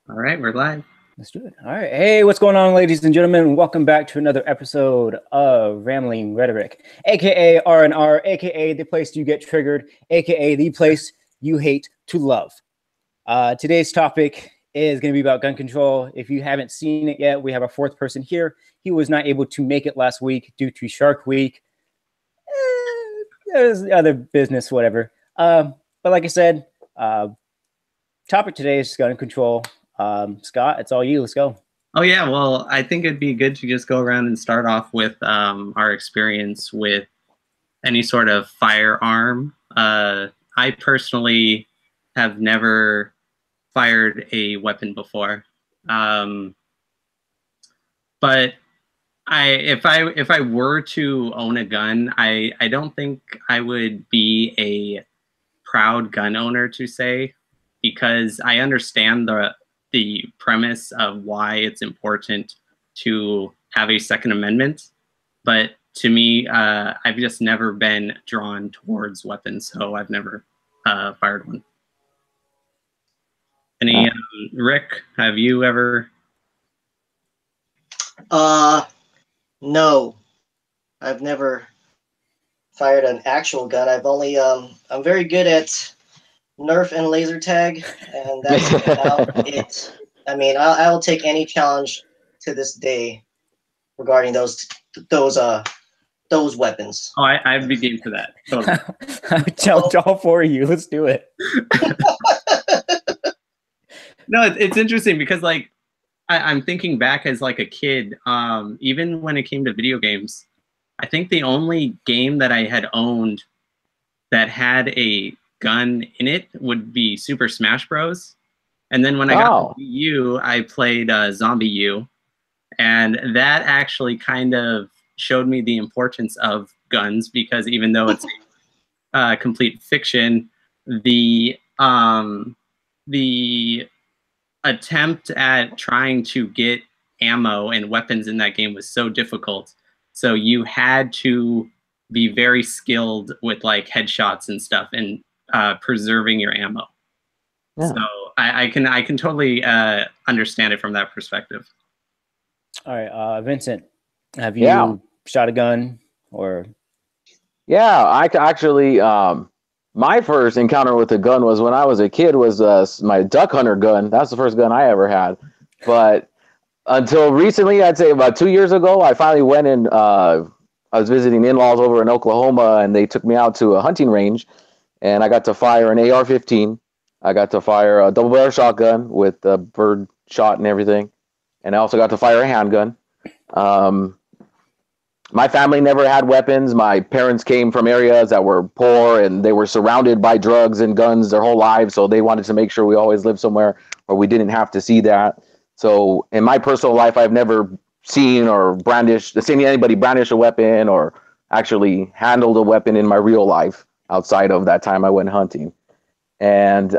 All right, we're live. Let's do it. All right. Hey, what's going on, ladies and gentlemen? Welcome back to another episode of Rambling Rhetoric, aka R&R, aka the place you get triggered, aka the place you hate to love. Today's topic is going to be about gun control. If you haven't seen it yet, we have a fourth person here. He was not able to make it last week due to Shark Week. There's other business, whatever. But like I said, topic today is gun control. Scott, it's all you. Let's go. Oh yeah, well, I think it'd be good to just go around and start off with our experience with any sort of firearm. I personally have never fired a weapon before, but if I were to own a gun, I don't think I would be a proud gun owner to say, because I understand the premise of why it's important to have a Second Amendment, but to me, I've just never been drawn towards weapons, so I've never fired one. Rick, have you ever? No, I've never fired an actual gun. I've only I'm very good at Nerf and laser tag, and that's about it. I mean, I'll take any challenge to this day regarding those weapons. Oh, I'd be game for that. Totally. I jumped all for you. Let's do it. No, it's interesting because like I'm thinking back as like a kid, even when it came to video games, I think the only game that I had owned that had a gun in it would be Super Smash Bros. And then when I got the Wii U, I played Zombie U, and that actually kind of showed me the importance of guns, because even though it's complete fiction, the attempt at trying to get ammo and weapons in that game was so difficult. So you had to be very skilled with like headshots and stuff, and preserving your ammo. Yeah. So I can totally understand it from that perspective. All right, Vincent, have you shot a gun or? Yeah, I actually. My first encounter with a gun was when I was a kid. Was my duck hunter gun. That's the first gun I ever had. But until recently, I'd say about 2 years ago, I finally went and I was visiting in-laws over in Oklahoma, and they took me out to a hunting range, and I got to fire an AR-15. I got to fire a double-barrel shotgun with a bird shot and everything, and I also got to fire a handgun. My family never had weapons. My parents came from areas that were poor, and they were surrounded by drugs and guns their whole lives, so they wanted to make sure we always lived somewhere where we didn't have to see that. So in my personal life, I've never seen anybody brandish a weapon or actually handled a weapon in my real life outside of that time I went hunting. And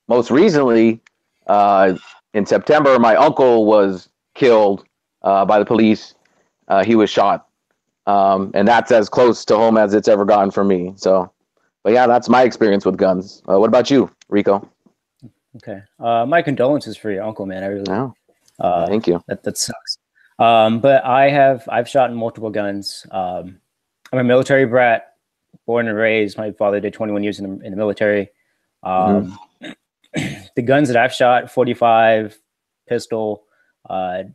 most recently, in September, my uncle was killed by the police. He was shot. And that's as close to home as it's ever gotten for me. So, but yeah, that's my experience with guns. What about you, Rico? Okay. My condolences for your uncle, man. I really thank you. That sucks. But I've shot in multiple guns. I'm a military brat, born and raised. My father did 21 years in the military. The guns that I've shot: 45, pistol, an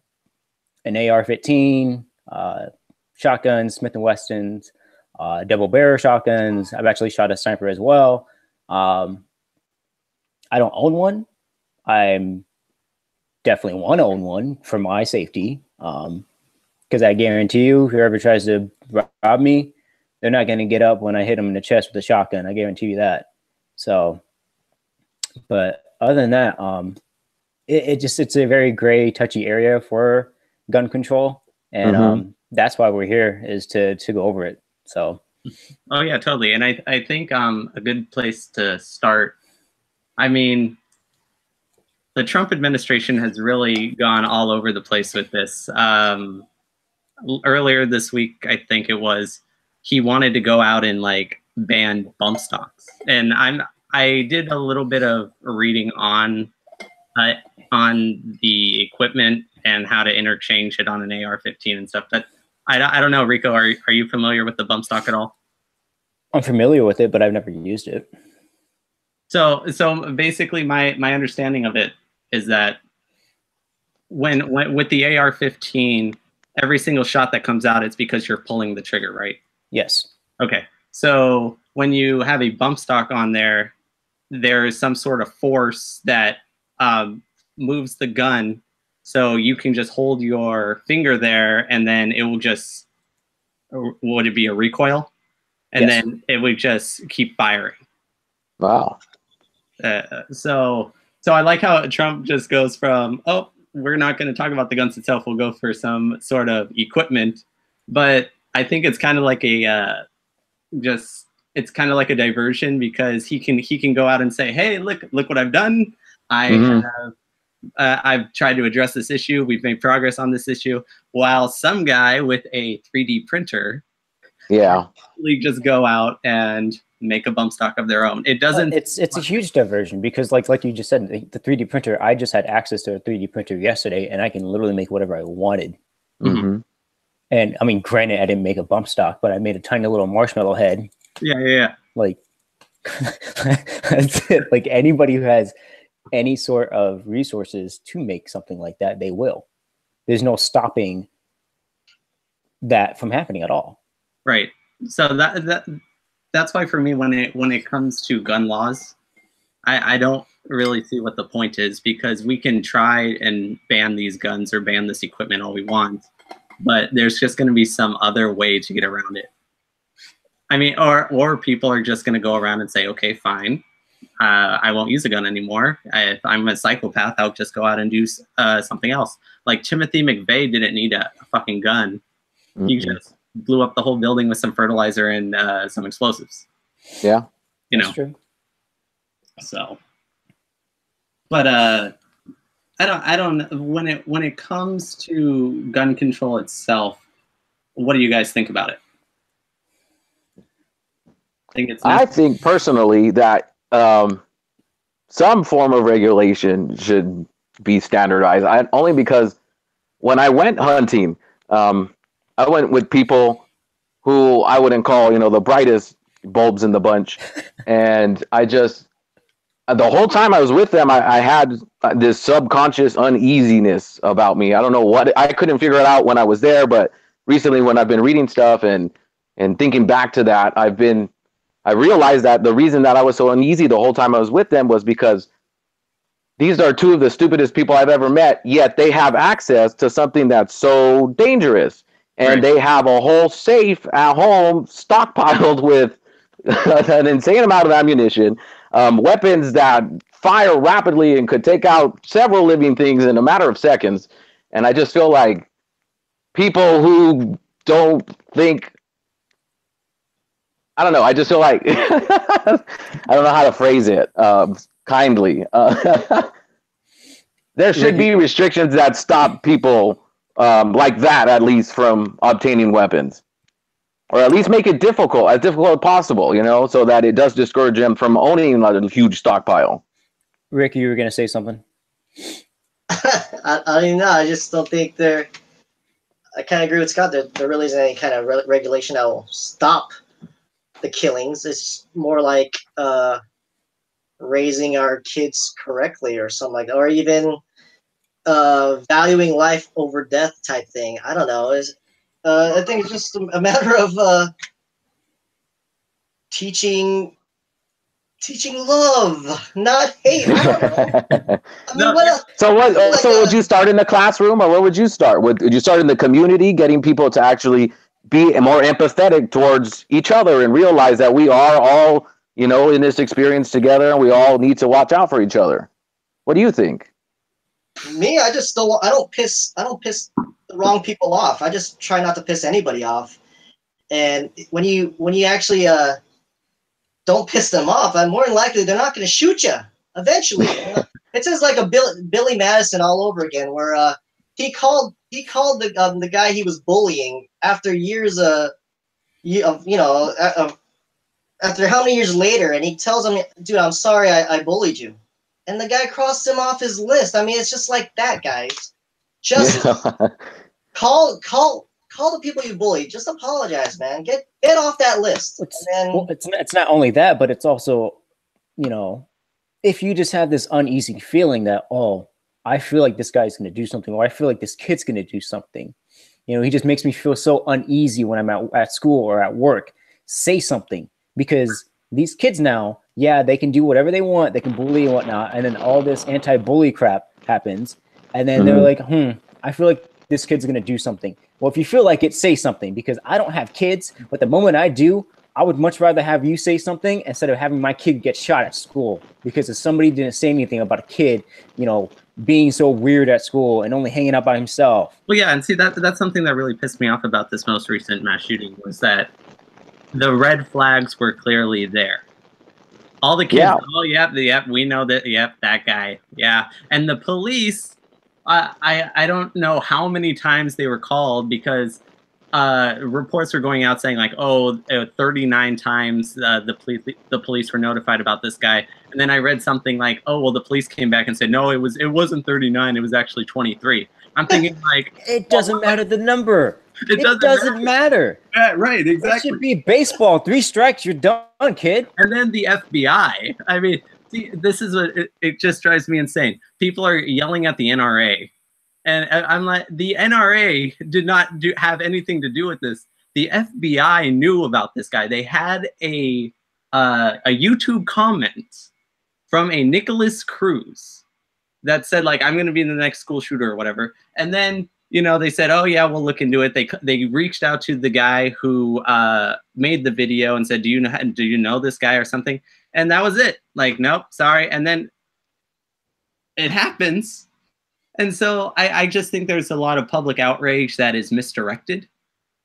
AR-15, shotguns, Smith & Wessons, double barrel shotguns. I've actually shot a sniper as well. I don't own one. I'm definitely want to own one for my safety. Because I guarantee you, whoever tries to rob me, they're not going to get up when I hit them in the chest with a shotgun. I guarantee you that. So, but other than that, it's a very gray, touchy area for gun control. And that's why we're here, is to go over it. So. Oh yeah, totally. And I think a good place to start, I mean, the Trump administration has really gone all over the place with this. Earlier this week, I think it was, he wanted to go out and like ban bump stocks. And I did a little bit of reading on on the equipment and how to interchange it on an AR-15 and stuff. But I don't know, Rico, are you familiar with the bump stock at all? I'm familiar with it, but I've never used it. So basically, my understanding of it is that when with the AR-15, every single shot that comes out, it's because you're pulling the trigger, right? Yes. Okay. So when you have a bump stock on there, there is some sort of force that moves the gun, so you can just hold your finger there, and then it will just, would it be a recoil? And yes. then it would just keep firing. Wow. So I like how Trump just goes from, oh, we're not going to talk about the guns itself, we'll go for some sort of equipment. But I think it's kind of like a it's kind of like a diversion, because he can go out and say, hey, look what I've done. I've tried to address this issue. We've made progress on this issue. While some guy with a 3D printer, just go out and make a bump stock of their own. It doesn't. It's a huge diversion, because like you just said, the 3D printer. I just had access to a 3D printer yesterday, and I can literally make whatever I wanted. Mm-hmm. And I mean, granted, I didn't make a bump stock, but I made a tiny little marshmallow head. Yeah. Like, that's it. Like, anybody who has any sort of resources to make something like that, they will. There's no stopping that from happening at all. Right. So that's why for me, when it comes to gun laws, I don't really see what the point is, because we can try and ban these guns or ban this equipment all we want, but there's just going to be some other way to get around it. I mean, or people are just going to go around and say, okay, fine, I won't use a gun anymore. If I'm a psychopath, I'll just go out and do something else. Like Timothy McVeigh didn't need a fucking gun. Mm-hmm. He just blew up the whole building with some fertilizer and some explosives. Yeah, that's true. So, but I don't when it comes to gun control itself, what do you guys think about it? I think personally that some form of regulation should be standardized. Only because when I went hunting, I went with people who I wouldn't call, the brightest bulbs in the bunch. And I just, the whole time I was with them, I had this subconscious uneasiness about me. I don't know what, I couldn't figure it out when I was there, but recently when I've been reading stuff and thinking back to that, I realized that the reason that I was so uneasy the whole time I was with them was because these are two of the stupidest people I've ever met, yet they have access to something that's so dangerous. And they have a whole safe at home stockpiled with an insane amount of ammunition, weapons that fire rapidly and could take out several living things in a matter of seconds. And I just feel like people who don't think, I don't know, I just feel like, I don't know how to phrase it kindly. There should be restrictions that stop people like that, at least, from obtaining weapons. Or at least make it as difficult as possible, so that it does discourage them from owning a huge stockpile. Rick, you were going to say something? I don't even know. I just don't think I kind of agree with Scott. There really isn't any kind of regulation that will stop the killings. It's more like raising our kids correctly or something like that, or even valuing life over death type thing. I don't know. I think it's just a matter of teaching love, not hate. I don't know. I mean, what else? So would you start in the classroom, or where would you start? Would you start in the community, getting people to actually be more empathetic towards each other and realize that we are all, in this experience together, and we all need to watch out for each other? What do you think? Me, I don't piss the wrong people off. I just try not to piss anybody off. And when you actually don't piss them off, more than likely they're not going to shoot you eventually. It's just like a Billy Madison all over again, where he called the guy he was bullying after years after how many years later, and he tells him, "Dude, I'm sorry, I bullied you." and the guy crossed him off his list. I mean, it's just like that, guys. Just call the people you bullied. Just apologize, man. Get off that list. Well, it's not only that, but it's also, you know, if you just have this uneasy feeling that, oh, I feel like this guy's going to do something, or I feel like this kid's going to do something. You know, he just makes me feel so uneasy when I'm at school or at work. Say something, because these kids now, yeah, they can do whatever they want. They can bully and whatnot. And then all this anti-bully crap happens. And then they're like, I feel like this kid's going to do something. Well, if you feel like it, say something, because I don't have kids. But the moment I do, I would much rather have you say something instead of having my kid get shot at school. Because if somebody didn't say anything about a kid, you know, being so weird at school and only hanging out by himself. Well, yeah, and see, that's something that really pissed me off about this most recent mass shooting, was that the red flags were clearly there. All the kids, oh, yep, we know that, yep, that guy, yeah. And the police, I don't know how many times they were called, because reports were going out saying like, oh, 39 times the police were notified about this guy. And then I read something like, oh, well, the police came back and said, no, it wasn't 39, it was actually 23. I'm thinking like, it doesn't matter the number. It doesn't matter. Yeah, right, exactly. It should be baseball. 3 strikes, you're done, kid. And then the FBI. I mean, see, this is what it just drives me insane. People are yelling at the NRA. And I'm like, the NRA did not have anything to do with this. The FBI knew about this guy. They had a YouTube comment from a Nicholas Cruz that said like, I'm going to be the next school shooter or whatever. And then, you know, they said, oh yeah, we'll look into it. They reached out to the guy who made the video and said, do you know this guy or something? And that was it. Like, nope, sorry. And then it happens. And so I just think there's a lot of public outrage that is misdirected.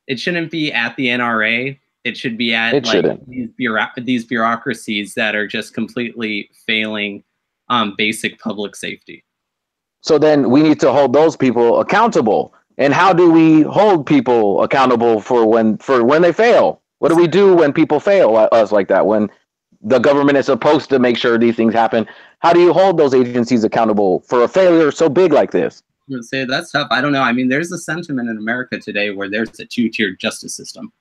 It shouldn't be at the NRA. It should be at these bureaucracies that are just completely failing basic public safety. So then we need to hold those people accountable. And how do we hold people accountable for when they fail? What do we do when people fail us like that? When the government is supposed to make sure these things happen, how do you hold those agencies accountable for a failure so big like this? I would say that's tough. I don't know. I mean, there's a sentiment in America today where there's a 2-tiered justice system,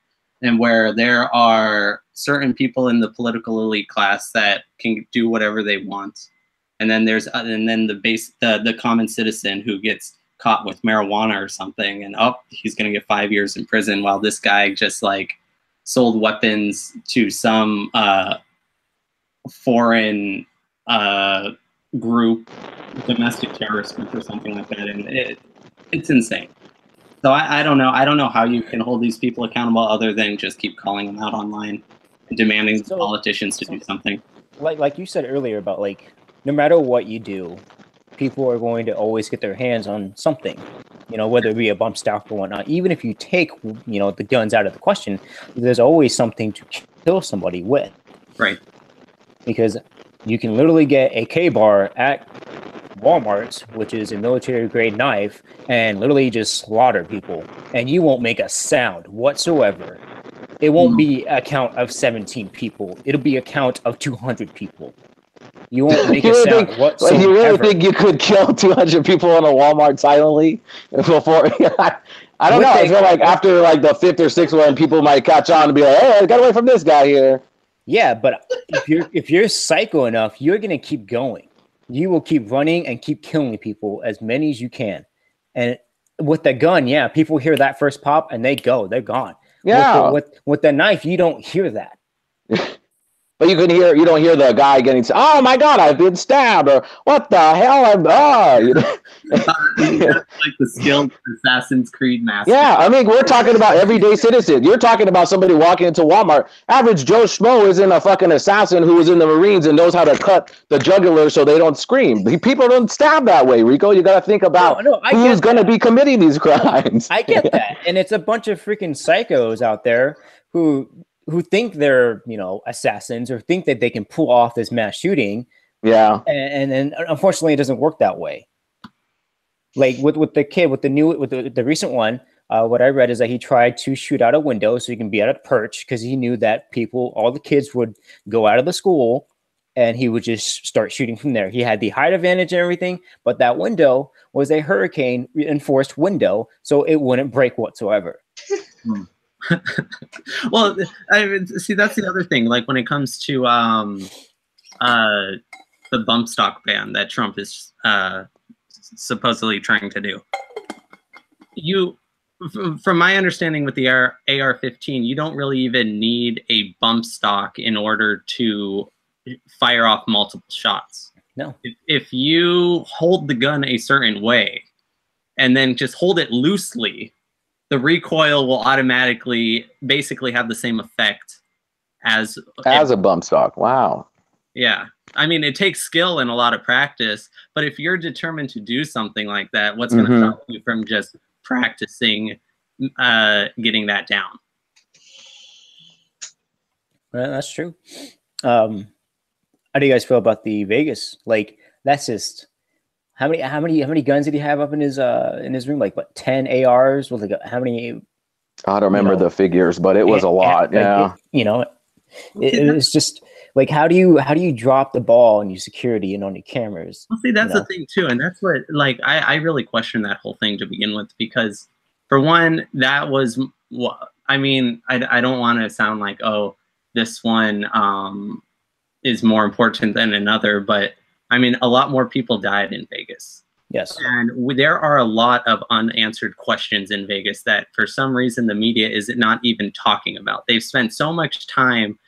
and where there are certain people in the political elite class that can do whatever they want, and then there's the common citizen who gets caught with marijuana or something, and he's gonna get 5 years in prison, while this guy just like sold weapons to some foreign group, domestic terrorist group or something like that, and it's insane. So I don't know. I don't know how you can hold these people accountable other than just keep calling them out online and demanding politicians to do something. Like you said earlier about like, no matter what you do, people are going to always get their hands on something, you know, whether it be a bump stock or whatnot. Even if you take, you know, the guns out of the question, there's always something to kill somebody with. Right. Because you can literally get a K-bar at Walmart, which is a military-grade knife, and literally just slaughter people. And you won't make a sound whatsoever. It won't be a count of 17 people. It'll be a count of 200 people. You won't make a sound whatsoever. You really think you could kill 200 people in a Walmart silently? Before? I don't know. I feel like after like the 5th or 6th one, people might catch on and be like, hey, I got away from this guy here. Yeah, but if you're psycho enough, you're gonna keep going. You will keep running and keep killing people, as many as you can. And with the gun, yeah, people hear that first pop and they're gone. Yeah. With the knife, you don't hear that. But you don't hear the guy getting, oh my God, I've been stabbed, or what the hell, you know? Like the skilled Assassin's Creed master. Yeah, I mean, we're talking about everyday citizens. You're talking about somebody walking into Walmart. Average Joe Schmo isn't a fucking assassin who was in the Marines and knows how to cut the jugular so they don't scream. People don't stab that way, Rico. You got to think about who's going to be committing these crimes. I get that. And it's a bunch of freaking psychos out there who think they're, you know, assassins or think that they can pull off this mass shooting. Yeah. And unfortunately, it doesn't work that way. Like with the kid, with the recent one, what I read is that he tried to shoot out a window so he can be at a perch because he knew that all the kids would go out of the school and he would just start shooting from there. He had the height advantage and everything, but that window was a hurricane reinforced window, so it wouldn't break whatsoever. Well, see, that's the other thing. Like when it comes to the bump stock ban that Trump is supposedly trying to do, from my understanding with the AR-15, you don't really even need a bump stock in order to fire off multiple shots. No. If you hold the gun a certain way and then just hold it loosely, the recoil will automatically basically have the same effect as a bump stock. Wow. Yeah. I mean, it takes skill and a lot of practice, but if you're determined to do something like that, what's going to stop you from just practicing getting that down? Well, that's true. How do you guys feel about the Vegas? Like, that's just how many guns did he have up in his room? Like, what, 10 ARs? Well, like, how many? I don't remember the figures, but it was a lot. Yeah. It's just like, how do you drop the ball on your security and on your cameras? Well, see, that's the thing too, and that's what, like, I really question that whole thing to begin with, because for one, that was what I mean. I don't want to sound like, oh, this one is more important than another, but I mean, a lot more people died in Vegas. Yes. And there are a lot of unanswered questions in Vegas that for some reason the media is not even talking about. They've spent so much time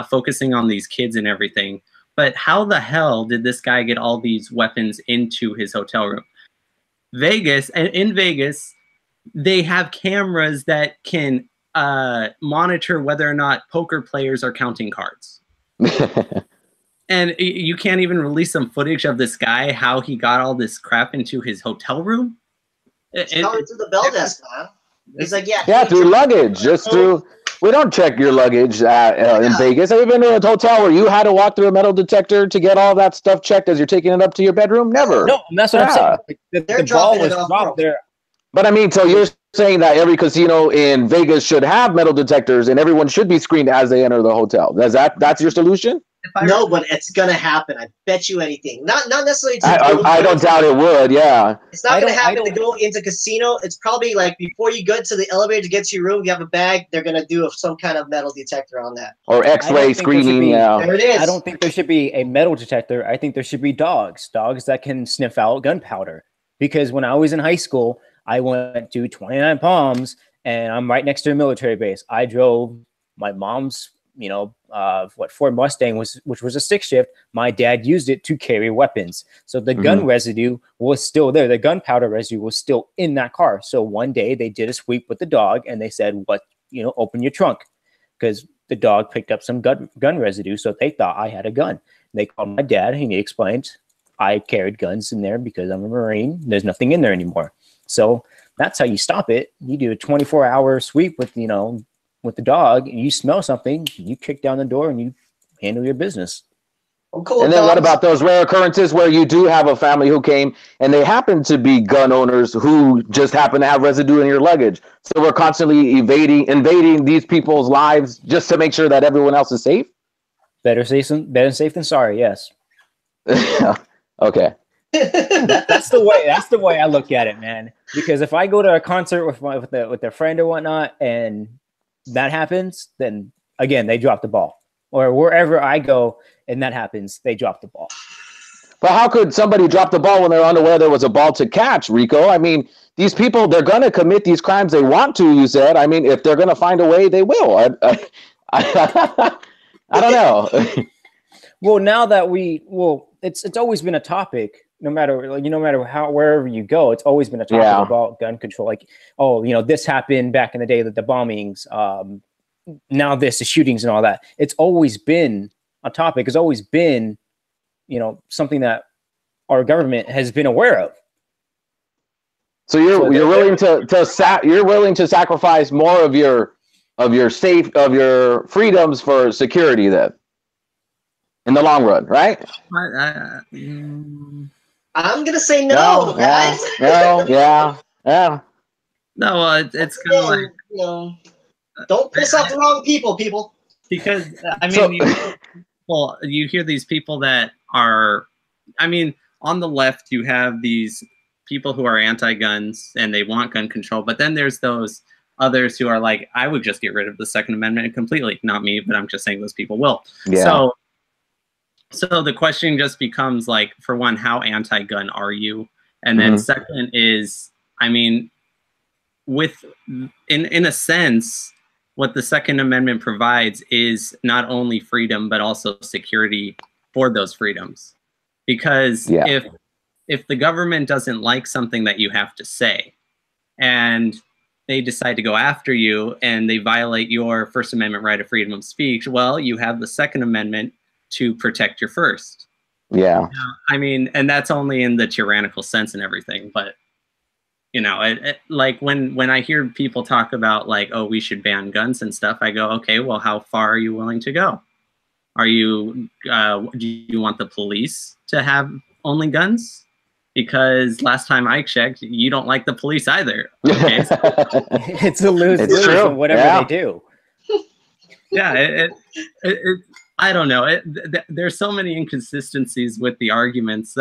focusing on these kids and everything, but how the hell did this guy get all these weapons into his hotel room? In Vegas, they have cameras that can monitor whether or not poker players are counting cards. And you can't even release some footage of this guy, how he got all this crap into his hotel room? It's coming through the bell desk, man. He's like, yeah. Yeah, through luggage. We don't check your luggage in Vegas. Have you been to a hotel where you had to walk through a metal detector to get all that stuff checked as you're taking it up to your bedroom? Never. No, that's what I'm saying. The ball was dropped there. But I mean, so you're saying that every casino in Vegas should have metal detectors and everyone should be screened as they enter the hotel. That's your solution? No, but it's gonna happen. I bet you anything. Not necessarily. I don't doubt it would. Yeah. It's not gonna happen to go into casino. It's probably like before you go to the elevator to get to your room, you have a bag. They're gonna do some kind of metal detector on that. Or X-ray screening. Yeah. There it is. I don't think there should be a metal detector. I think there should be dogs that can sniff out gunpowder. Because when I was in high school, I went to 29 Palms, and I'm right next to a military base. I drove my mom's, Ford Mustang which was a stick shift. My dad used it to carry weapons. So the gun residue was still there. The gunpowder residue was still in that car. So one day they did a sweep with the dog and they said, open your trunk. Because the dog picked up some gun residue. So they thought I had a gun. And they called my dad and he explained I carried guns in there because I'm a Marine. There's nothing in there anymore. So that's how you stop it. You do a 24-hour sweep with the dog, and you smell something, you kick down the door and you handle your business. Oh, cool. And then what about those rare occurrences where you do have a family who came and they happen to be gun owners who just happen to have residue in your luggage? So we're constantly invading these people's lives just to make sure that everyone else is safe? Better safe than sorry, yes. Okay. That's the way I look at it, man. Because if I go to a concert with a friend or whatnot and that happens, then again they drop the ball. Or wherever I go and that happens, they drop the ball. But how could somebody drop the ball when they're unaware there was a ball to catch, Rico? I mean, these people, they're going to commit these crimes they want to, you said. I mean, if they're going to find a way, they will. I don't know. Well, now that it's always been a topic. No matter wherever you go, it's always been a topic about gun control. Like, this happened back in the day, the bombings. Now the shootings and all that. It's always been a topic. It's always been, something that our government has been aware of. So you're willing to sacrifice more of your freedoms for security then, in the long run, right? I'm gonna say no, guys. Yeah. No, it's kind of like, don't piss off the wrong people. Because I mean, these people that are, I mean, on the left, you have these people who are anti-guns and they want gun control, but then there's those others who are like, I would just get rid of the Second Amendment completely. Not me, but I'm just saying those people will. Yeah. So the question just becomes like, for one, how anti-gun are you? And then second is, I mean, in a sense, what the Second Amendment provides is not only freedom, but also security for those freedoms. Because if the government doesn't like something that you have to say, and they decide to go after you and they violate your First Amendment right of freedom of speech, well, you have the Second Amendment to protect your first. Yeah. I mean, and that's only in the tyrannical sense and everything, but you know, like when I hear people talk about like, oh, we should ban guns and stuff, I go, okay, well, how far are you willing to go? Are you, do you want the police to have only guns? Because last time I checked, you don't like the police either. Okay, so it's a lose-lose on whatever they do. Yeah, I don't know. There's so many inconsistencies with the arguments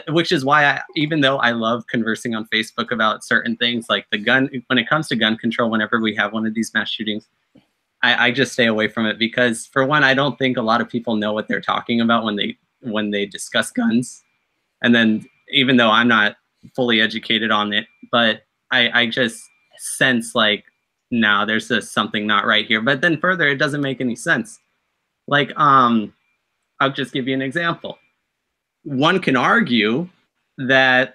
which is why even though I love conversing on Facebook about certain things like the gun, when it comes to gun control, whenever we have one of these mass shootings, I just stay away from it because, for one, I don't think a lot of people know what they're talking about when they discuss guns. And then, even though I'm not fully educated on it, but I just sense like, no, there's just something not right here. But then further, it doesn't make any sense. Like, I'll just give you an example. One can argue that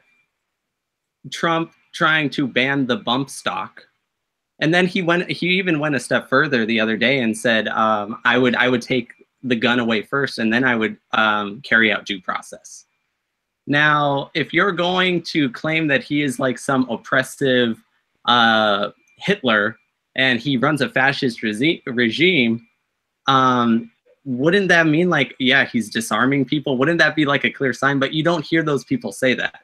Trump trying to ban the bump stock, and then he even went a step further the other day and said, I would take the gun away first, and then I would carry out due process. Now, if you're going to claim that he is like some oppressive Hitler and he runs a fascist regime, wouldn't that mean like, yeah, he's disarming people? Wouldn't that be like a clear sign? But you don't hear those people say that.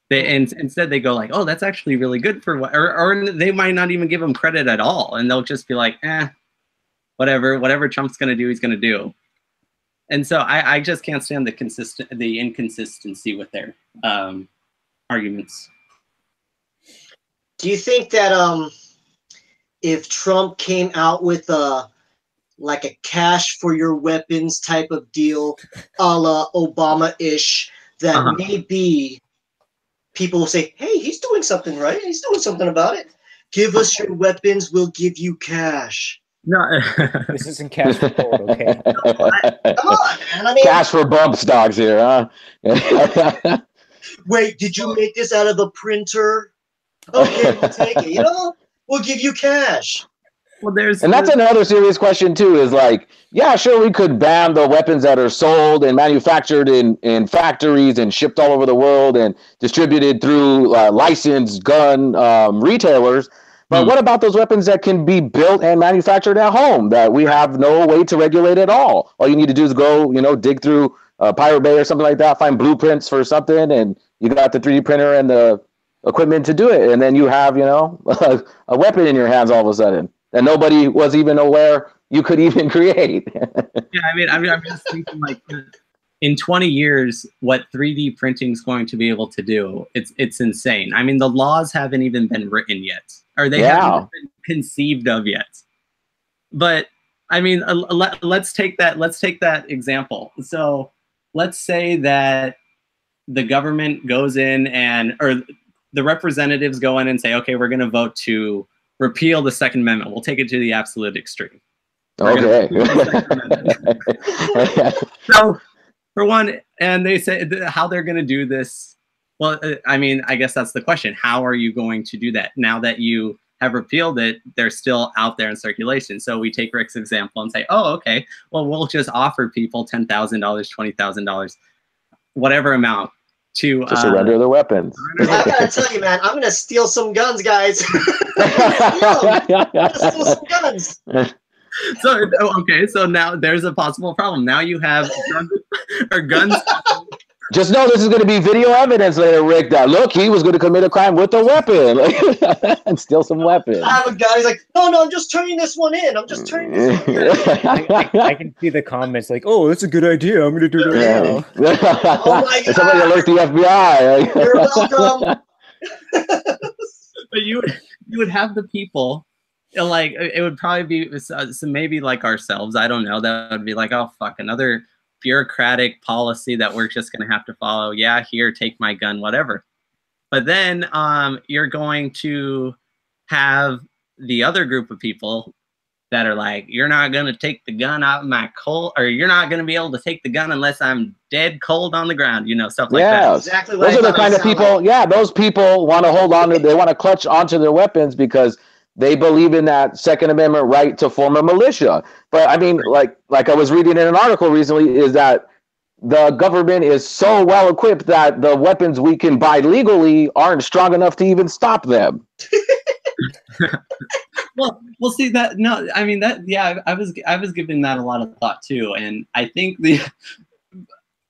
Instead they go like, oh, that's actually really good for what, or they might not even give him credit at all. And they'll just be like, whatever Trump's going to do, he's going to do. And so I just can't stand the inconsistency with their arguments. Do you think that if Trump came out with like a cash for your weapons type of deal, a la Obama-ish, that maybe people will say, hey, he's doing something right. He's doing something about it. Give us your weapons, we'll give you cash. No, this isn't cash for gold, okay? Come on, man. I mean, cash for bump stocks here, huh? Wait, did you make this out of a printer? Okay, we'll take it. You know, we'll give you cash. Well, and that's another serious question too, is like, yeah, sure, we could ban the weapons that are sold and manufactured in factories and shipped all over the world and distributed through licensed gun retailers. But what about those weapons that can be built and manufactured at home that we have no way to regulate at all? All you need to do is go, dig through Pirate Bay or something like that, find blueprints for something, and you got the 3D printer and the equipment to do it. And then you have, a weapon in your hands all of a sudden. And nobody was even aware you could even create. Yeah, I mean, I'm just thinking like, in 20 years, what 3D printing is going to be able to do, it's insane. I mean, the laws haven't even been written yet, or they haven't been conceived of yet. But I mean, let's take that example. So let's say that the government goes in or the representatives go in and say, okay, we're going to vote to repeal the Second Amendment. We'll take it to the absolute extreme. Okay. So, for one, and they say how they're going to do this. Well, I mean, I guess that's the question. How are you going to do that? Now that you have repealed it, they're still out there in circulation. So we take Rick's example and say, oh, okay, well, we'll just offer people $10,000, $20,000, whatever amount to surrender their weapons. I gotta tell you, man, I'm gonna steal some guns, guys. I'm gonna steal some guns. So okay, so now there's a possible problem. Now you have guns Just know this is going to be video evidence later, Rick, that look, he was going to commit a crime with a weapon and steal some weapons. I have a guy, he's like, no, I'm just turning this one in. I'm just turning this one in. I can see the comments like, oh, that's a good idea. I'm going to do it now. Oh my God. Somebody alert the FBI. You're welcome. But you would have the people, like, it would probably be so maybe like ourselves. I don't know. That would be like, oh, fuck, another bureaucratic policy that we're just going to have to follow. Yeah, here, take my gun, whatever. But then you're going to have the other group of people that are like, you're not going to take the gun out of my cold, or you're not going to be able to take the gun unless I'm dead cold on the ground, you know, stuff like that. Exactly what those are the kind of people, those people want to hold on to, they want to clutch onto their weapons because they believe in that Second Amendment right to form a militia. But I mean, like I was reading in an article recently, is that the government is so well equipped that the weapons we can buy legally aren't strong enough to even stop them. Well, see that. No, I mean that. Yeah, I was giving that a lot of thought too, and I think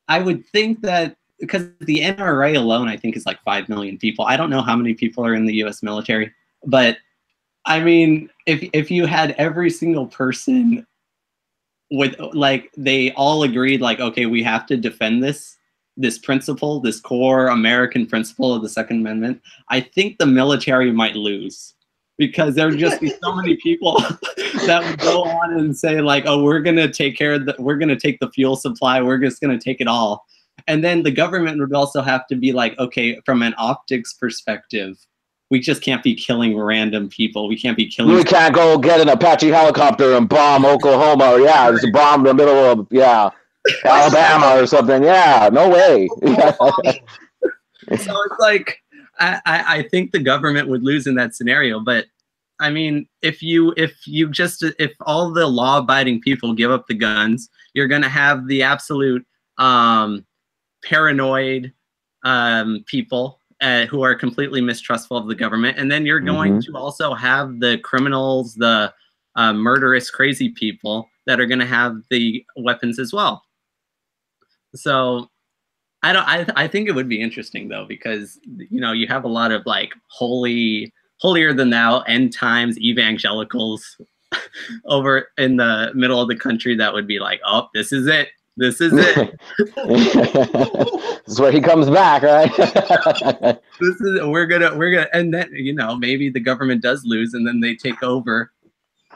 I would think that because the NRA alone, I think is like 5 million people. I don't know how many people are in the U.S. military, but I mean, if you had every single person with, like, they all agreed, like, okay, we have to defend this principle, this core American principle of the Second Amendment, I think the military might lose, because there would just be so many people that would go on and say, like, oh, we're gonna take care of we're gonna take the fuel supply, we're just gonna take it all. And then the government would also have to be like, okay, from an optics perspective, we just can't be killing random people. We can't be killing. We can't go get an Apache helicopter and bomb Oklahoma. Or, yeah, just bomb the middle of Alabama or something. Yeah, no way. So it's like, I think the government would lose in that scenario. But I mean, if all the law-abiding people give up the guns, you're going to have the absolute paranoid people who are completely mistrustful of the government. And then you're going to also have the criminals, the murderous, crazy people that are going to have the weapons as well. So I think it would be interesting, though, because, you know, you have a lot of like holier than thou end times evangelicals over in the middle of the country that would be like, oh, this is it. This is it. This is where he comes back, right? We're gonna, and then, you know, maybe the government does lose, and then they take over,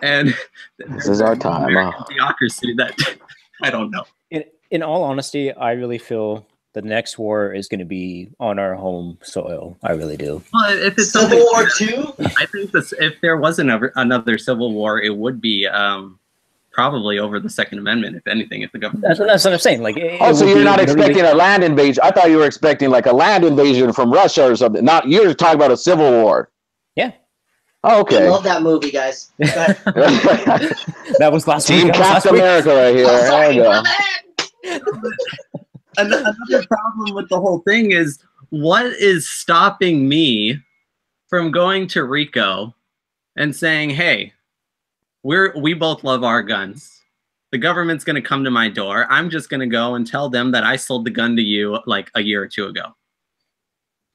and this is our time. Theocracy that I don't know. In all honesty, I really feel the next war is going to be on our home soil. I really do. Well, if it's Civil War II, I think if there was another civil war, it would be probably over the Second Amendment, if anything, if the government. That's what I'm saying. Like, so you're not expecting a land invasion? I thought you were expecting like a land invasion from Russia or something. Not, you're talking about a civil war. Yeah. Oh, okay. I love that movie, guys. That was last Team week. Captain America right here. There you go. Another problem with the whole thing is, what is stopping me from going to Rico and saying, hey, we both love our guns. The government's going to come to my door. I'm just going to go and tell them that I sold the gun to you like a year or two ago.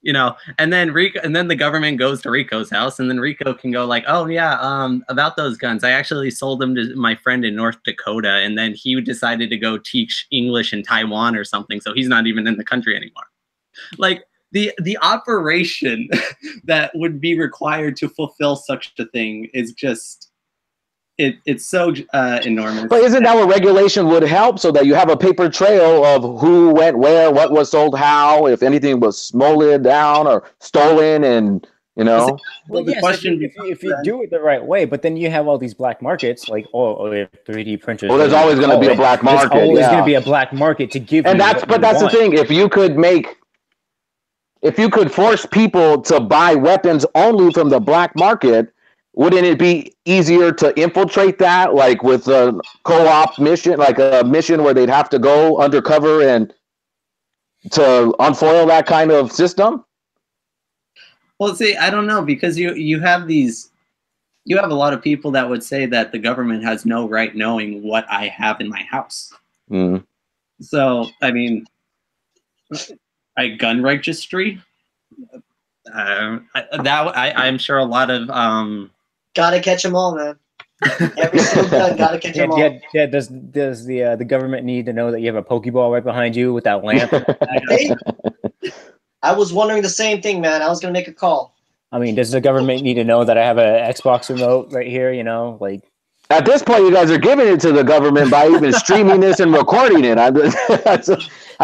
You know, and then the government goes to Rico's house, and then Rico can go like, oh yeah, about those guns, I actually sold them to my friend in North Dakota, and then he decided to go teach English in Taiwan or something, so he's not even in the country anymore. Like, the operation that would be required to fulfill such a thing is just, it's so enormous. But isn't that what regulation would help, so that you have a paper trail of who went where, what was sold how, if anything was smuggled down or stolen, and, you know? Well, the question, if you do it the right way, but then you have all these black markets, like, oh, 3D printers. Well, there's always going to be a black market. There's always going to be a black market to give. And that's the thing. If you could force people to buy weapons only from the black market, wouldn't it be easier to infiltrate that, like with a co-op mission, like a mission where they'd have to go undercover and to unfoil that kind of system? Well, see, I don't know, because you have a lot of people that would say that the government has no right knowing what I have in my house. Mm. So, I mean, A gun registry. I'm sure a lot of Gotta catch them all, man. Every single gun, gotta catch them all. Yeah. Does the government need to know that you have a Pokeball right behind you with that lamp? Hey, I was wondering the same thing, man. I was gonna make a call. I mean, does the government need to know that I have an Xbox remote right here? You know, like. At this point, you guys are giving it to the government by even streaming this and recording it. I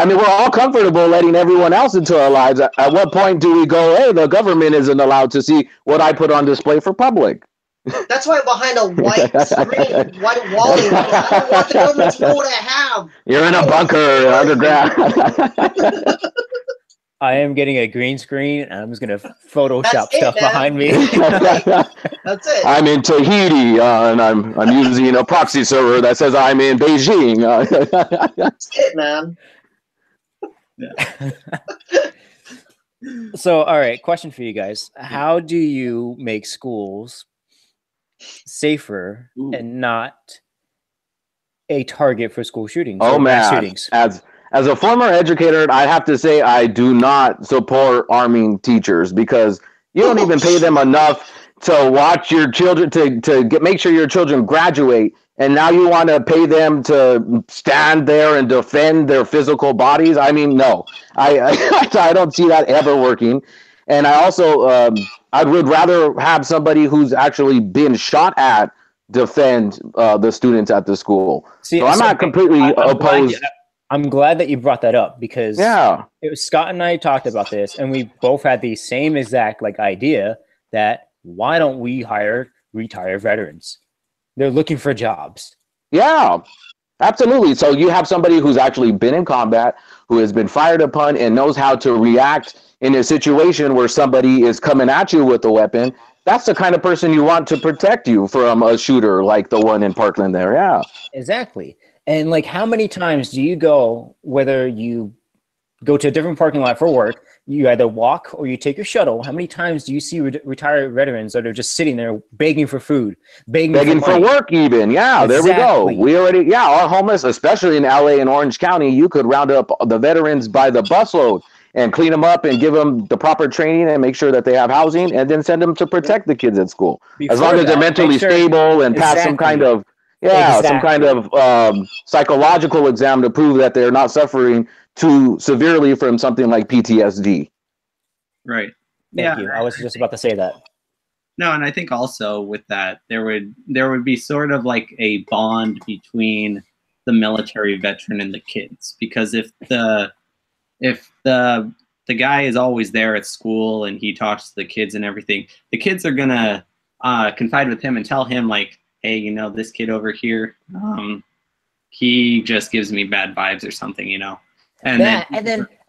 mean, we're all comfortable letting everyone else into our lives. At what point do we go, hey, the government isn't allowed to see what I put on display for public? That's why I'm behind a white screen, white walling. I don't want the government to know what I have. You're in a bunker underground. I am getting a green screen, and I'm just gonna Photoshop stuff man. behind me. That's it. I'm in Tahiti, and I'm using a proxy server that says I'm in Beijing. That's it, man. yeah. So, all right, question for you guys: how do you make schools safer and not a target for school shootings? Oh man, shootings? As a former educator, I have to say I do not support arming teachers because you don't even pay them enough to watch your children make sure your children graduate, and now you want to pay them to stand there and defend their physical bodies. I mean, no, I don't see that ever working. And I also I would rather have somebody who's actually been shot at defend the students at the school. So I'm not completely opposed. I'm glad that you brought that up because it was Scott and I talked about this, and we both had the same exact idea that why don't we hire retired veterans? They're looking for jobs. Yeah, absolutely. So you have somebody who's actually been in combat, who has been fired upon, and knows how to react in a situation where somebody is coming at you with a weapon. That's the kind of person you want to protect you from a shooter like the one in Parkland there. Yeah, exactly. And how many times do you go, whether you go to a different parking lot for work, you either walk or you take your shuttle, how many times do you see retired veterans that are just sitting there begging for food, begging for work even? Yeah, exactly. There we go. We already, our homeless, especially in LA and Orange County, you could round up the veterans by the busload and clean them up and give them the proper training and make sure that they have housing and then send them to protect the kids at school. As long as they're mentally stable and pass some kind of some kind of psychological exam to prove that they're not suffering too severely from something like PTSD. Right. Thank you. I was just about to say that. No, and I think also with that there would be sort of like a bond between the military veteran and the kids, because if the guy is always there at school and he talks to the kids and everything, the kids are gonna confide with him and tell him hey, this kid over here, he just gives me bad vibes or something, And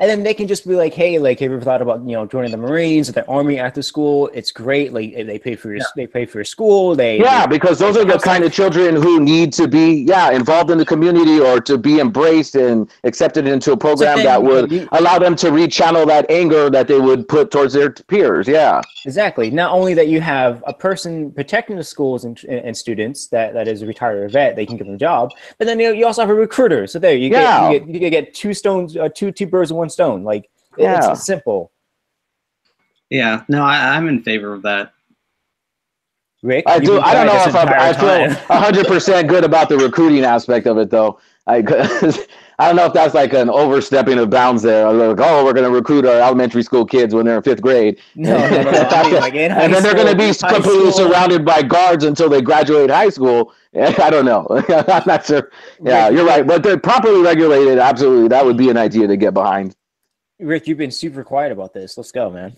then they can just be like, hey, have you ever thought about joining the Marines or the Army after school? It's great. They pay for your school. Because those are the kind of children who need to be involved in the community or to be embraced and accepted into a program that would allow them to rechannel that anger that they would put towards their peers. Yeah, exactly. Not only that you have a person protecting the schools and students that is a retired vet, they can give them a job, but then you also have a recruiter. So there you get two birds with one stone. It's simple. Yeah, no, I'm in favor of that. Rick, I don't know if I feel 100% good about the recruiting aspect of it, though. I don't know if that's an overstepping of bounds there. We're going to recruit our elementary school kids when they're in 5th grade. No. I mean, and then they're going to be completely surrounded by guards until they graduate high school. I don't know. I'm not sure. Yeah, you're right. But they're properly regulated. Absolutely. That would be an idea to get behind. Rick, you've been super quiet about this. Let's go, man.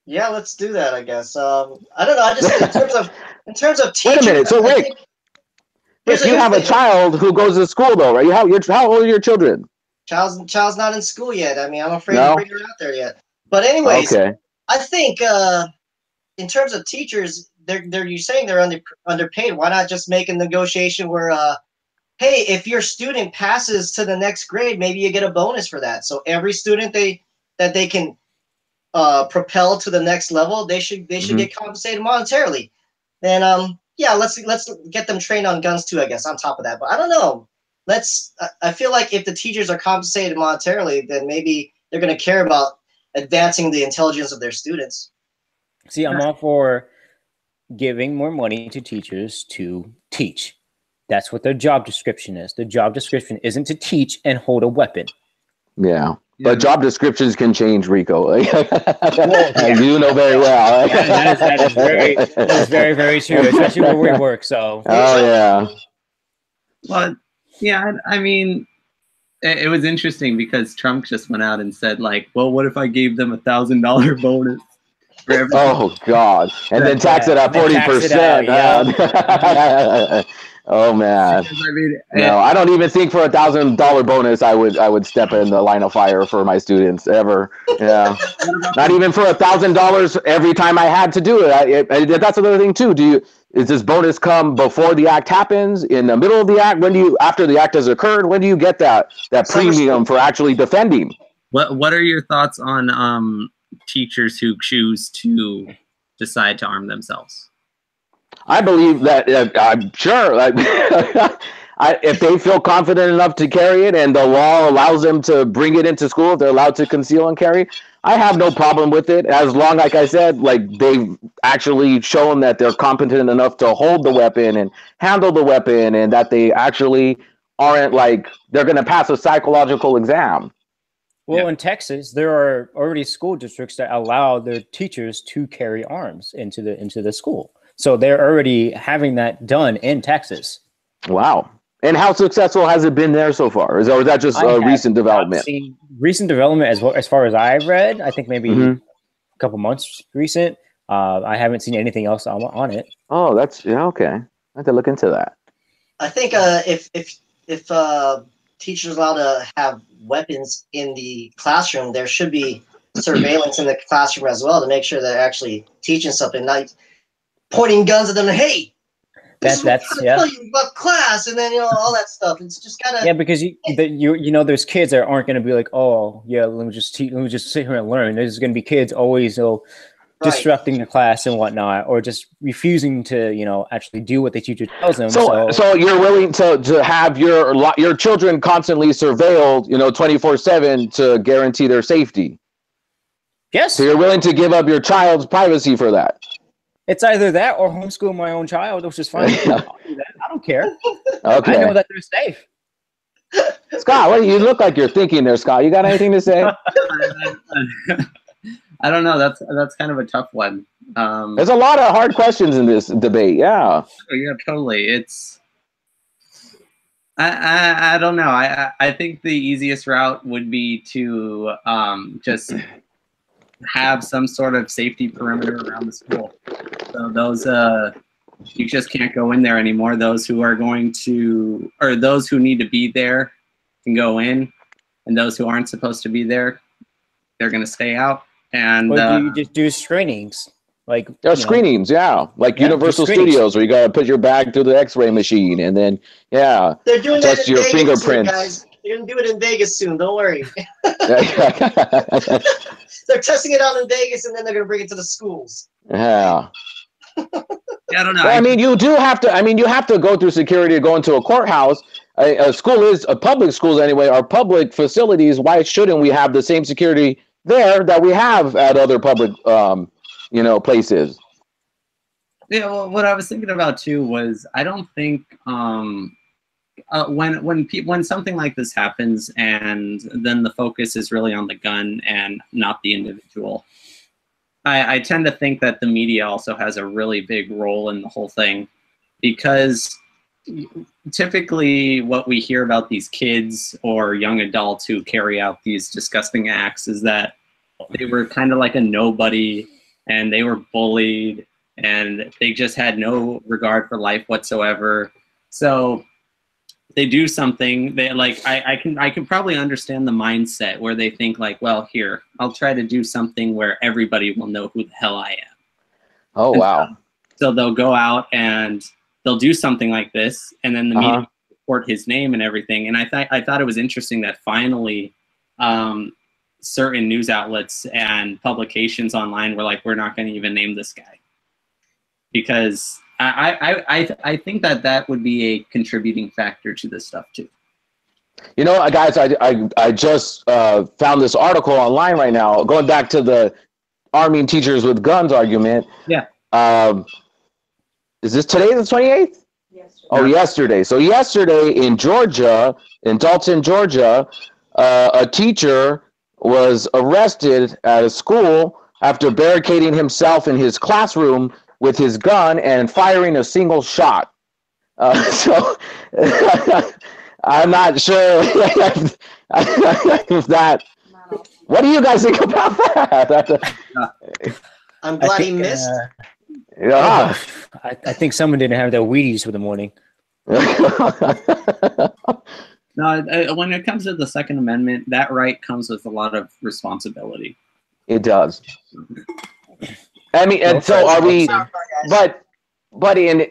Yeah, let's do that, I guess. I don't know. I just in terms of teachers. Wait a minute. So Rick, you have a child who goes to school though, right? How old are your children? Child's not in school yet. I mean, I'm afraid to bring her out there yet. But anyways, I think in terms of teachers, you're saying they're underpaid. Why not just make a negotiation where hey, if your student passes to the next grade, maybe you get a bonus for that. So every student that they can propel to the next level, they should get compensated monetarily. And let's get them trained on guns too, I guess, on top of that. But I don't know. I feel like if the teachers are compensated monetarily, then maybe they're going to care about advancing the intelligence of their students. See, I'm all for giving more money to teachers to teach. That's what their job description is. The job description isn't to teach and hold a weapon. Yeah. But job descriptions can change, Rico. You know very well. That is very, very true, especially where we work. So. Oh yeah. Well, yeah. I mean, it was interesting because Trump just went out and said, like, well, what if I gave them $1,000 bonus for every? Oh God! And then tax it at 40%. Oh man! I mean, no, I don't even think for $1,000 bonus I would step in the line of fire for my students ever. Yeah, not even for $1,000 every time I had to do it. That's another thing too. Does this bonus come before the act happens, in the middle of the act? When do you, after the act has occurred? When do you get that premium for actually defending? What are your thoughts on teachers who choose to decide to arm themselves? I believe that I'm sure if they feel confident enough to carry it and the law allows them to bring it into school, if they're allowed to conceal and carry, I have no problem with it, as long, like I said, like they've actually shown that they're competent enough to hold the weapon and handle the weapon, and that they actually aren't like they're going to pass a psychological exam. Well, in Texas, there are already school districts that allow their teachers to carry arms into the school. So they're already having that done in Texas. Wow. And how successful has it been there so far? Or is that just a recent development? Recent development as far as I've read. I think maybe a couple months recent. I haven't seen anything else on it. Oh, that's okay. I have to look into that. I think if teachers are allowed to have weapons in the classroom, there should be surveillance in the classroom as well to make sure they're actually teaching something, not pointing guns at them. Hey, that's tell you about class, and then all that stuff. It's just gotta because you know there's kids that aren't going to be like, oh yeah, let me just sit here and learn. There's going to be kids always disrupting the class and whatnot, or just refusing to actually do what the teacher tells them. So you're willing to have your children constantly surveilled 24/7 to guarantee their safety? Yes. So you're willing to give up your child's privacy for that? It's either that or homeschool my own child, which is fine. I'll do that. I don't care. Okay. I know that they're safe. Scott, what you look like you're thinking there, Scott. You got anything to say? I don't know. That's kind of a tough one. There's a lot of hard questions in this debate. Yeah. Yeah, totally. It's I don't know. I think the easiest route would be to just have some sort of safety perimeter around the school. So those you just can't go in there anymore. Those who are going to, or those who need to be there can go in, and those who aren't supposed to be there, they're going to stay out. And do you just do screenings? Like screenings, like Universal Studios, where you got to put your bag through the X-ray machine, and then they're doing test your Vegas fingerprints. Soon, guys. They're gonna do it in Vegas soon. Don't worry. They're testing it out in Vegas, and then they're gonna bring it to the schools. Yeah. I don't know. Well, I mean, you do have to. I mean, you have to go through security to go into a courthouse. A school is public schools anyway. Are public facilities. Why shouldn't we have the same security there that we have at other public, places? Yeah. Well, what I was thinking about too was I don't think when something like this happens and then the focus is really on the gun and not the individual, I tend to think that the media also has a really big role in the whole thing, because typically what we hear about these kids or young adults who carry out these disgusting acts is that they were kind of like a nobody, and they were bullied, and they just had no regard for life whatsoever. So they do something, they like, I can probably understand the mindset where they think like, well, here, I'll try to do something where everybody will know who the hell I am. Oh, wow. So they'll go out and they'll do something like this, and then the media will report his name and everything. And I thought it was interesting that finally certain news outlets and publications online were like, we're not going to even name this guy, because I think that would be a contributing factor to this stuff too. You know, guys, I just found this article online right now, going back to the arming teachers with guns argument. Yeah. Is this today, the 28th? Yesterday. Oh, yesterday. So yesterday in Georgia, in Dalton, Georgia, a teacher was arrested at a school after barricading himself in his classroom with his gun and firing a single shot. So I'm not sure if that. What do you guys think about that? I'm glad he missed. Yeah. I think someone didn't have their Wheaties for the morning. No, when it comes to the Second Amendment, that right comes with a lot of responsibility. It does. I mean, and so are we? But in.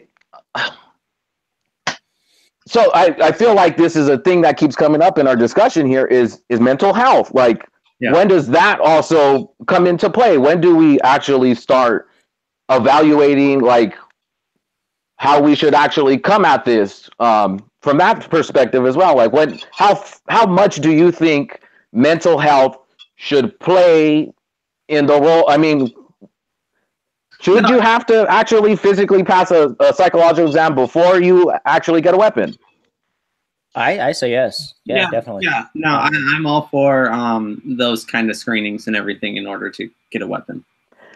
So I feel like this is a thing that keeps coming up in our discussion here is mental health. Like, when does that also come into play? When do we actually start evaluating like how we should actually come at this from that perspective as well? Like, how much do you think mental health should play in the role? I mean, should you have to actually physically pass a psychological exam before you actually get a weapon? I say yes. Yeah, definitely. Yeah, no, I'm all for those kind of screenings and everything in order to get a weapon.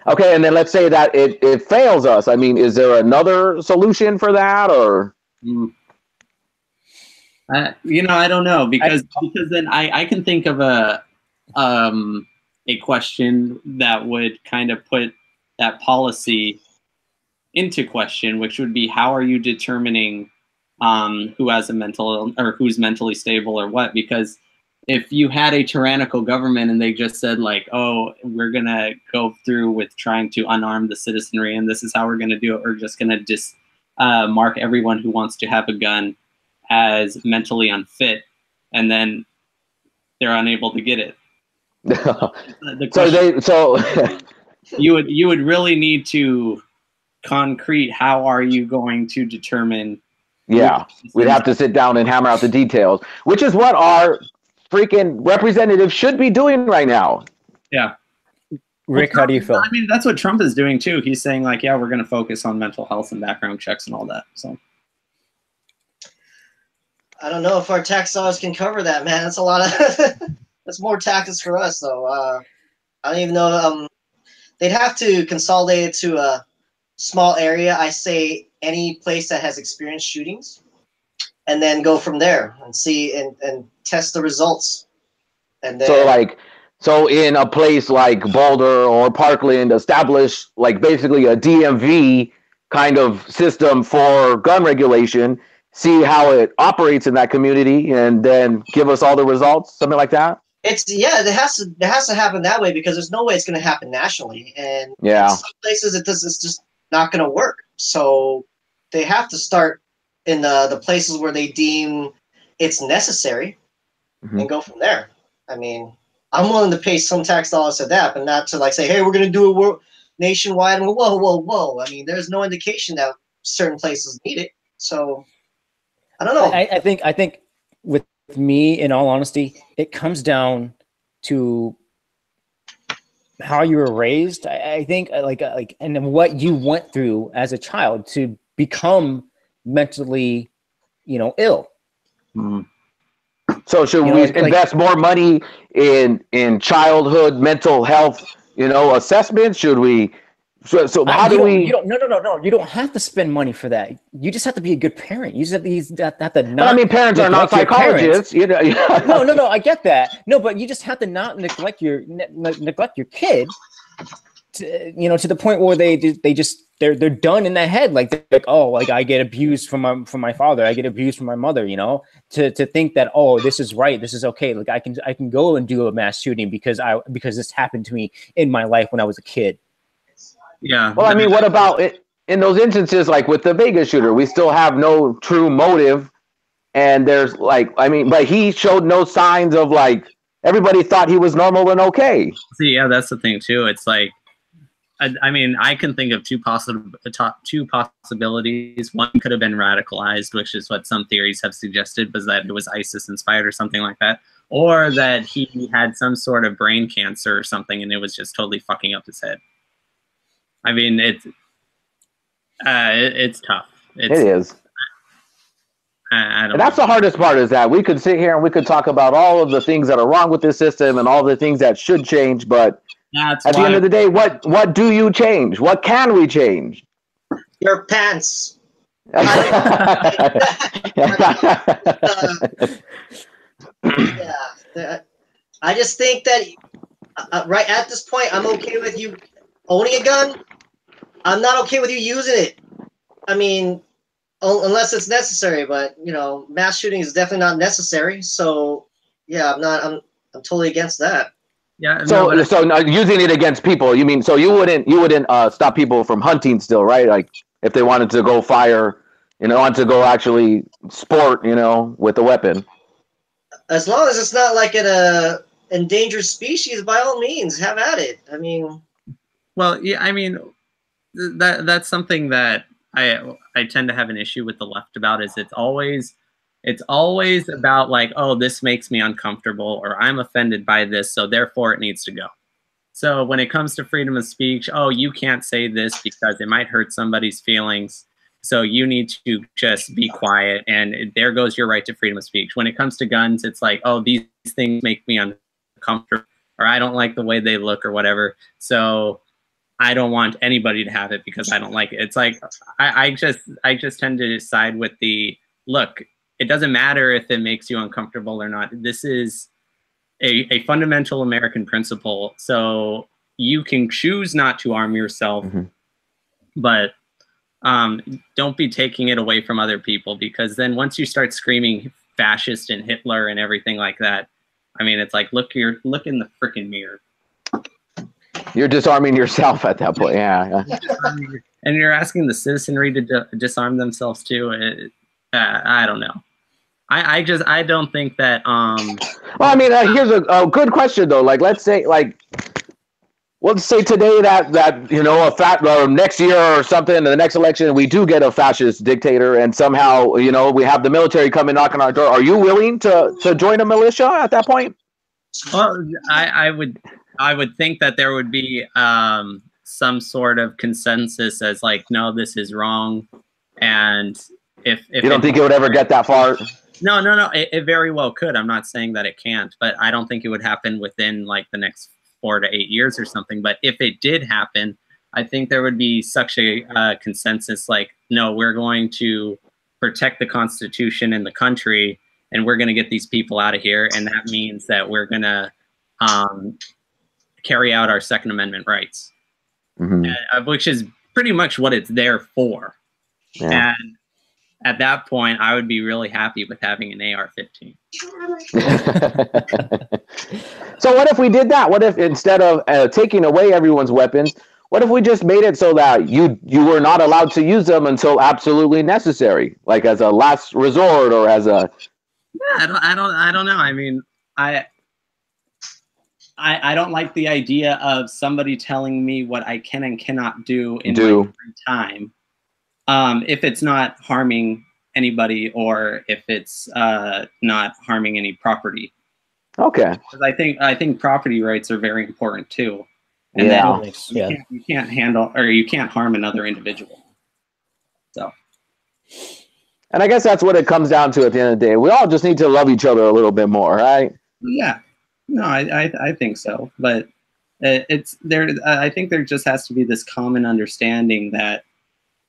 Okay, and then let's say that it fails us. I mean, is there another solution for that, or? I don't know, because then I can think of a question that would kind of put that policy into question, which would be, how are you determining who has a mental or who's mentally stable or what? Because if you had a tyrannical government and they just said like, oh, we're going to go through with trying to unarm the citizenry and this is how we're going to do it, we're just going to mark everyone who wants to have a gun as mentally unfit, and then they're unable to get it. You would really need to concrete how are you going to determine. Yeah, we'd have to sit down and hammer out the details, which is what our freaking representatives should be doing right now. Yeah. Rick, how do you feel? I mean, that's what Trump is doing too. He's saying like, yeah, we're going to focus on mental health and background checks and all that. So I don't know if our tax dollars can cover that, man. That's a lot of that's more taxes for us. So I don't even know. They'd have to consolidate it to a small area. I say any place that has experienced shootings, and then go from there and see and test the results. And then, so in a place like Boulder or Parkland, establish like basically a DMV kind of system for gun regulation, see how it operates in that community, and then give us all the results, something like that. It has to happen that way, because there's no way it's going to happen nationally, and in some places it's just not going to work. So they have to start in the places where they deem it's necessary, and go from there. I mean, I'm willing to pay some tax dollars to that, but not to like say, hey, we're going to do it nationwide. And whoa. I mean, there's no indication that certain places need it. So I don't know. I think with me, in all honesty, it comes down to how you were raised. I think and what you went through as a child to become mentally, ill. So should we invest more money in childhood mental health, assessments? Should we? So how do we? No. You don't have to spend money for that. You just have to be a good parent. You just have to not. I mean, parents are not psychologists. No. I get that. No, but you just have to not neglect your kid. To the point where they're done in their head. Like I get abused from my father. I get abused from my mother. To think that, oh, this is right. This is okay. Like I can go and do a mass shooting because this happened to me in my life when I was a kid. Yeah. Well, I mean, what about it in those instances, like with the Vegas shooter? We still have no true motive, and there's but he showed no signs of everybody thought he was normal and okay. See, yeah, that's the thing too. It's like I mean, I can think of two possibilities. One could have been radicalized, which is what some theories have suggested, was that it was ISIS inspired or something like that, or that he had some sort of brain cancer or something, and it was just totally fucking up his head. I mean, it's tough. It is. I don't And that's know. the hardest part, is that we could sit here and we could talk about all of the things that are wrong with this system and all the things that should change, but That's at the end of the day, what do you change? What can we change? Your pants. Yeah, I just think that right at this point, I'm okay with you owning a gun. I'm not okay with you using it. I mean, unless it's necessary, but you know, mass shooting is definitely not necessary. So yeah, I'm totally against that. Yeah. So No, using it against people, you mean, so you wouldn't stop people from hunting still, right? Like if they wanted to go fire, wanted to go actually sport, with a weapon. As long as it's not like an endangered species, by all means, have at it. I mean, well, yeah, I mean, that's something that I tend to have an issue with the left about, is it's always about like, oh, this makes me uncomfortable, or I'm offended by this, so therefore it needs to go. So when it comes to freedom of speech, oh, you can't say this because it might hurt somebody's feelings, so you need to just be quiet, and there goes your right to freedom of speech. When it comes to guns, it's like, oh, these things make me uncomfortable, or I don't like the way they look, or whatever, so I don't want anybody to have it because I don't like it. It's like, I just tend to side with the, look, it doesn't matter if it makes you uncomfortable or not. This is a fundamental American principle. So you can choose not to arm yourself, but don't be taking it away from other people, because then once you start screaming fascist and Hitler and everything like that, I mean, it's like, look in the freaking mirror. You're disarming yourself at that point. Yeah. And you're asking the citizenry to disarm themselves too. I don't know. I don't think that. Well, I mean, here's a good question though. Like, let's say today that next year or something, in the next election, we do get a fascist dictator, and somehow we have the military coming knocking on our door. Are you willing to join a militia at that point? Well, I would think that there would be some sort of consensus as like, no, this is wrong, and if you don't think it would ever get that far. No, it very well could. I'm not saying that it can't, but I don't think it would happen within like the next 4 to 8 years or something. But if it did happen, I think there would be such a consensus like, no, we're going to protect the Constitution and the country, and we're going to get these people out of here, and that means that we're going to carry out our Second Amendment rights, which is pretty much what it's there for. Yeah. And at that point, I would be really happy with having an AR-15. So what if we did that? What if instead of taking away everyone's weapons, what if we just made it so that you were not allowed to use them until absolutely necessary, like as a last resort, or as a? Yeah, I don't know. I mean, I don't like the idea of somebody telling me what I can and cannot do in my free time, if it's not harming anybody, or if it's not harming any property. Okay. Because I think property rights are very important too, and you can't handle, or you can't harm another individual. So. And I guess that's what it comes down to at the end of the day. We all just need to love each other a little bit more, right? Yeah. No, I think so, but it's there. I think there just has to be this common understanding that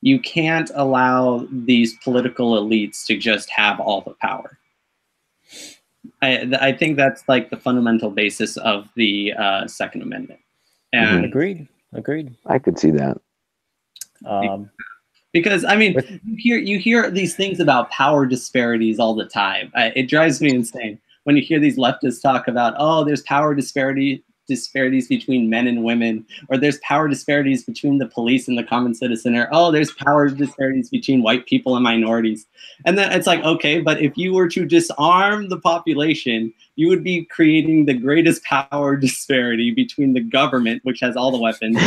you can't allow these political elites to just have all the power. I think that's like the fundamental basis of the Second Amendment. And Agreed. I could see that. Because I mean, you hear these things about power disparities all the time. It drives me insane when you hear these leftists talk about, oh, there's power disparity disparities between men and women, or there's power disparities between the police and the common citizen, or oh, there's power disparities between white people and minorities. And then it's like, okay, but if you were to disarm the population, you would be creating the greatest power disparity between the government, which has all the weapons,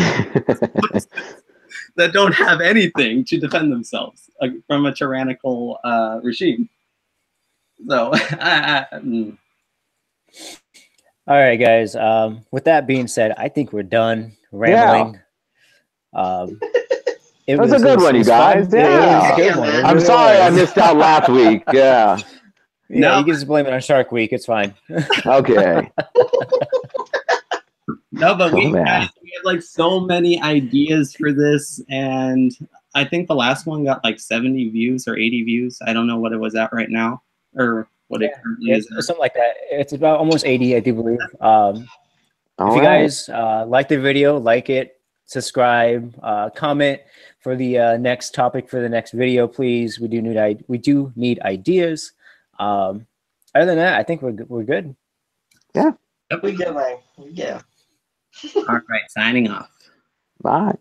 that don't have anything to defend themselves from a tyrannical regime. So, All right, guys. With that being said, I think we're done rambling. It was a good one, you guys. Yeah. I'm sorry I missed out last week. Yeah. Yeah, you can just blame it on Shark Week. It's fine. Okay. No, but we had like so many ideas for this, and I think the last one got like 70 views or 80 views. I don't know what it was at right now, or what it currently is. Something like that. It's about almost 80, I do believe. If you guys like the video, like it, subscribe, comment for the next topic for the next video, please. We do need ideas. Other than that, I think we're good. Yeah. We good, man. Yeah. All right, signing off. Bye.